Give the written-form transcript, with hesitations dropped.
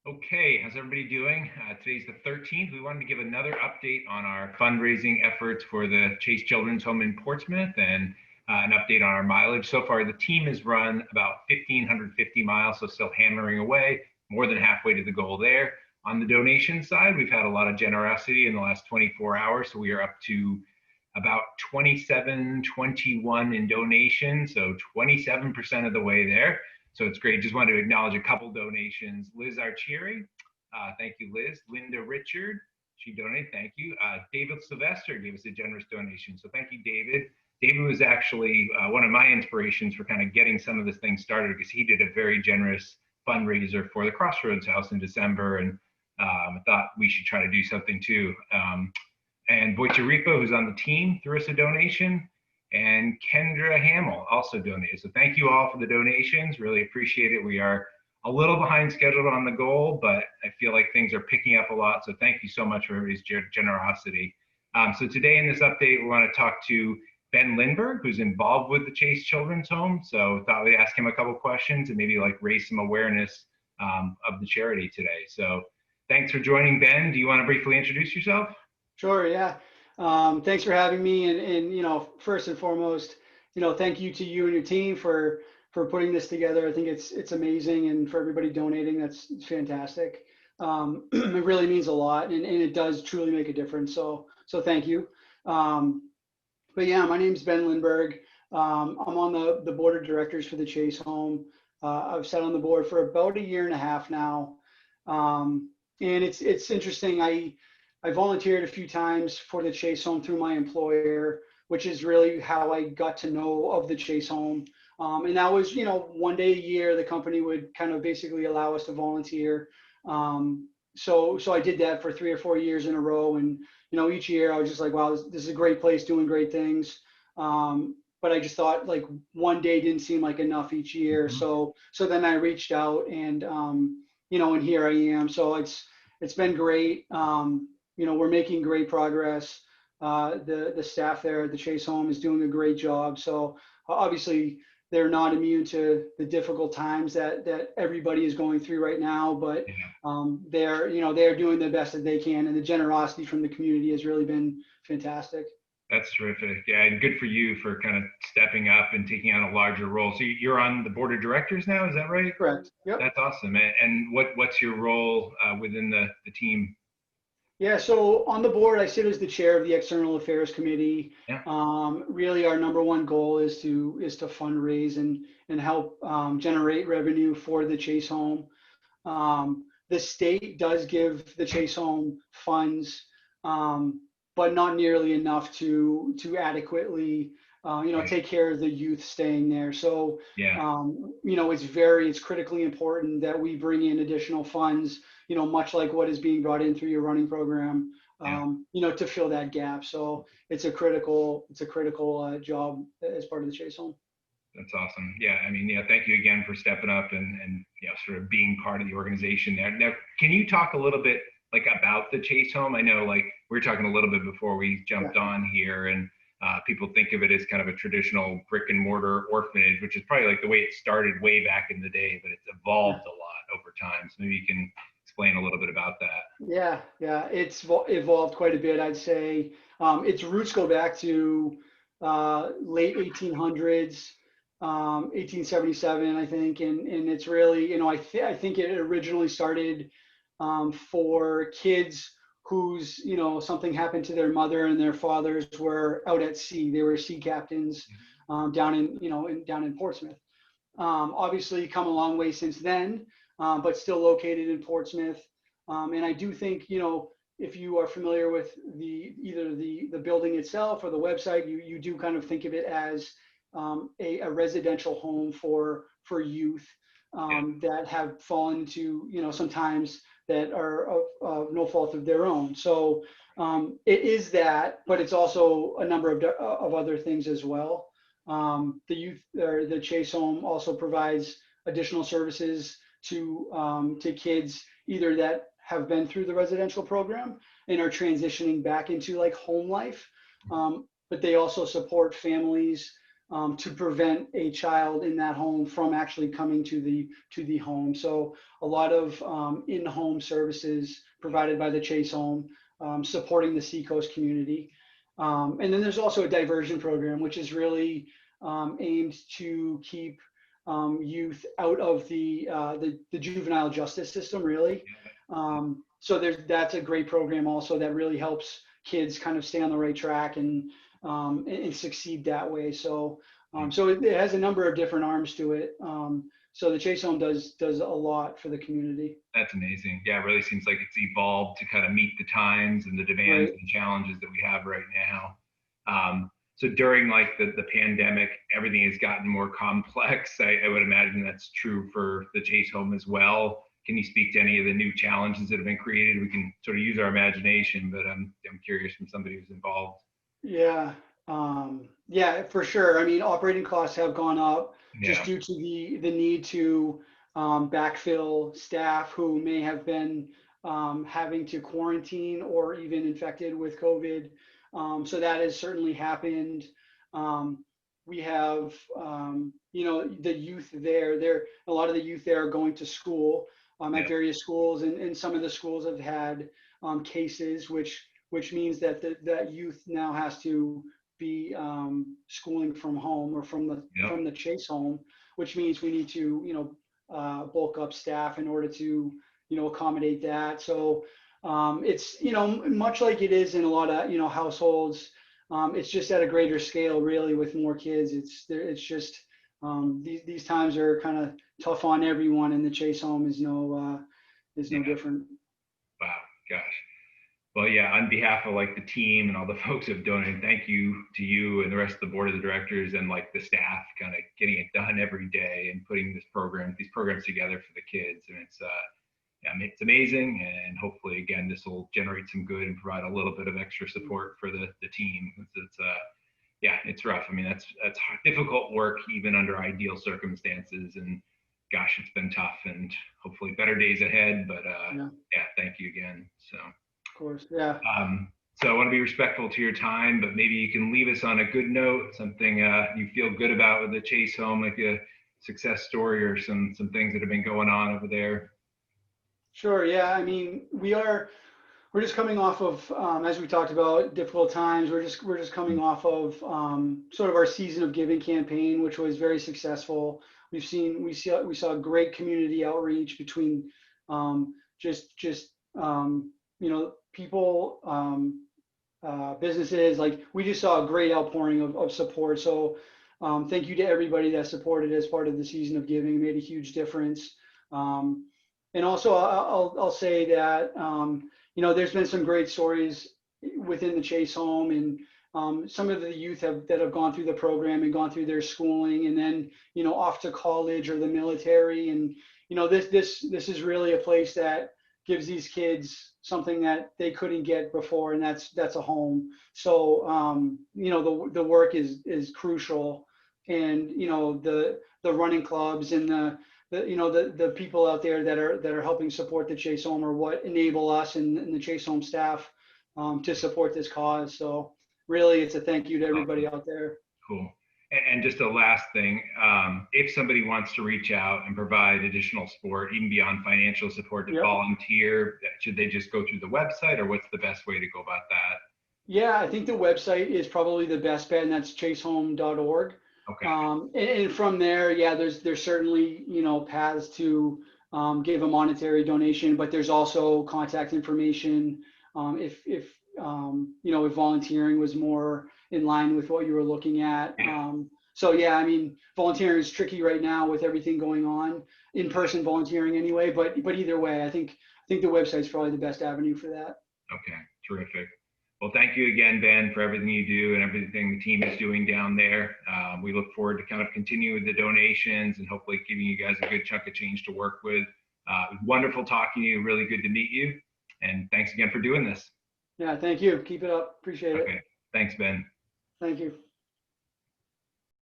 Okay, how's everybody doing? Today's the 13th. We wanted to give another update on our fundraising efforts for the Chase Children's Home in Portsmouth and an update on our mileage. So far, the team has run about 1,550 miles, so still hammering away, more than halfway to the goal there. On the donation side, we've had a lot of generosity in the last 24 hours, so we are up to about 27, 21 in donations, so 27% of the way there. So it's great. Just wanted to acknowledge a couple donations. Liz Archieri, thank you, Liz. Linda Richard, she donated, thank you. David Sylvester gave us a generous donation. So thank you, David. David was actually one of my inspirations for kind of getting some of this thing started because he did a very generous fundraiser for the Crossroads House in December. And I thought we should try to do something too. And Boicharipa, who's on the team, threw us a donation. And Kendra Hamill also donated. So thank you all for the donations. Really appreciate it. We are a little behind schedule on the goal, but I feel like things are picking up a lot. So thank you so much for everybody's generosity. So today in this update, we want to talk to Ben Lindberg, who's involved with the Chase Children's Home. So thought we'd ask him a couple questions and maybe like raise some awareness of the charity today. So thanks for joining, Ben. Do you want to briefly introduce yourself? Sure, yeah. Thanks for having me. And first and foremost, thank you to you and your team for putting this together. I think it's amazing, and for everybody donating, that's fantastic. It really means a lot, and it does truly make a difference. So thank you. But yeah, my name's Ben Lindberg. I'm on the board of directors for the Chase Home. I've sat on the board for about a year and a half now, and it's interesting. I volunteered a few times for the Chase Home through my employer, which is really how I got to know of the Chase Home. And that was, one day a year, the company would kind of basically allow us to volunteer. So I did that for 3 or 4 years in a row. And, each year I was just like, wow, this is a great place doing great things. But I just thought like one day didn't seem like enough each year. Mm-hmm. So then I reached out and here I am. So it's been great. We're making great progress. The staff there at the Chase Home is doing a great job. So obviously they're not immune to the difficult times that everybody is going through right now, but they're doing the best that they can, and the generosity from the community has really been fantastic. That's terrific. Yeah, and good for you for kind of stepping up and taking on a larger role. So you're on the board of directors now, is that right? Correct. Yep. That's awesome. And what's your role within the team? Yeah, so on the board, I sit as the chair of the External Affairs Committee. Yeah. Really, our number one goal is to fundraise and help generate revenue for the Chase Home. The state does give the Chase Home funds, but not nearly enough to adequately Right. take care of the youth staying there. So Yeah. it's critically important that we bring in additional funds, much like what is being brought in through your running program, Yeah. to fill that gap. So it's a critical job as part of the Chase Home. That's awesome. Yeah. I mean, yeah, thank you again for stepping up and sort of being part of the organization there. Now, can you talk a little bit like about the Chase Home? I know like we were talking a little bit before we jumped on here, and people think of it as kind of a traditional brick and mortar orphanage, which is probably like the way it started way back in the day, but it's evolved a lot over time. So maybe you can explain a little bit about that. Yeah, it's evolved quite a bit, I'd say. Its roots go back to late 1800s, 1877, I think, and it's really, I think it originally started for kids whose, something happened to their mother and their fathers were out at sea. They were sea captains down in Portsmouth. Obviously, come a long way since then, but still located in Portsmouth. And I do think, if you are familiar with either the building itself or the website, you do kind of think of it as a residential home for youth that have fallen into, sometimes that are of no fault of their own. So it is that, but it's also a number of other things as well. The youth or the Chase Home also provides additional services to kids either that have been through the residential program and are transitioning back into like home life, but they also support families to prevent a child in that home from actually coming to the home. So a lot of in-home services provided by the Chase Home, supporting the Seacoast community. And then there's also a diversion program, which is really aimed to keep youth out of the juvenile justice system, really. So that's a great program also that really helps kids kind of stay on the right track and succeed that way. So so it has a number of different arms to it. So the Chase Home does a lot for the community. That's amazing. Yeah, it really seems like it's evolved to kind of meet the times and the demands Right. and challenges that we have right now. So during like the pandemic, everything has gotten more complex. I would imagine that's true for the Chase Home as well. Can you speak to any of the new challenges that have been created? We can sort of use our imagination, but I'm curious from somebody who's involved. Yeah. Yeah, for sure. I mean, operating costs have gone up just Yeah, due to the need to backfill staff who may have been having to quarantine or even infected with COVID. So that has certainly happened. We have, the youth there. A lot of the youth there are going to school at yeah, various schools, and some of the schools have had cases, which means that that youth now has to be schooling from home or yeah. from the Chase Home, which means we need to bulk up staff in order to accommodate that. So it's much like it is in a lot of households. It's just at a greater scale, really, with more kids. It's just these times are kind of tough on everyone, and the Chase Home is no Yeah. different. Wow, gosh. Well, yeah, on behalf of like the team and all the folks who have donated, thank you to you and the rest of the board of the directors and like the staff kind of getting it done every day and putting these programs together for the kids. And yeah, it's amazing. And hopefully, again, this will generate some good and provide a little bit of extra support for the team. Yeah, it's rough. I mean, that's difficult work even under ideal circumstances. And gosh, it's been tough and hopefully better days ahead. But Yeah, yeah, thank you again. So. of course. Yeah. So I want to be respectful to your time, but maybe you can leave us on a good note, something you feel good about with the Chase Home, like a success story or some things that have been going on over there. Sure. Yeah. I mean, we're just coming off of, as we talked about, difficult times. We're just coming off of sort of our season of giving campaign, which was very successful. We saw great community outreach between just people, businesses. Like, we just saw a great outpouring of support. So thank you to everybody that supported as part of the season of giving. It made a huge difference. And also, I'll say that there's been some great stories within the Chase Home, and some of the youth that have gone through the program and gone through their schooling, and then off to college or the military. And this is really a place that gives these kids something that they couldn't get before, and that's a home. So the work is crucial, and the running clubs and the people out there that are helping support the Chase Home are what enable us and the Chase Home staff to support this cause. So really, it's a thank you to everybody Awesome. out there. Cool. And just a last thing, if somebody wants to reach out and provide additional support, even beyond financial support, to Yep. volunteer, should they just go through the website, or what's the best way to go about that? Yeah, I think the website is probably the best bet, and that's chasehome.org. Okay. And from there, yeah, there's certainly paths to give a monetary donation, but there's also contact information if volunteering was more in line with what you were looking at. Yeah. So yeah, I mean, volunteering is tricky right now with everything going on, in-person volunteering anyway. But either way, I think the website's probably the best avenue for that. Okay. Terrific. Well, thank you again, Ben, for everything you do and everything the team is doing down there. We look forward to kind of continuing the donations and hopefully giving you guys a good chunk of change to work with. It was wonderful talking to you. Really good to meet you. And thanks again for doing this. Yeah, thank you. Keep it up. Appreciate it. Okay. Thanks, Ben. Thank you.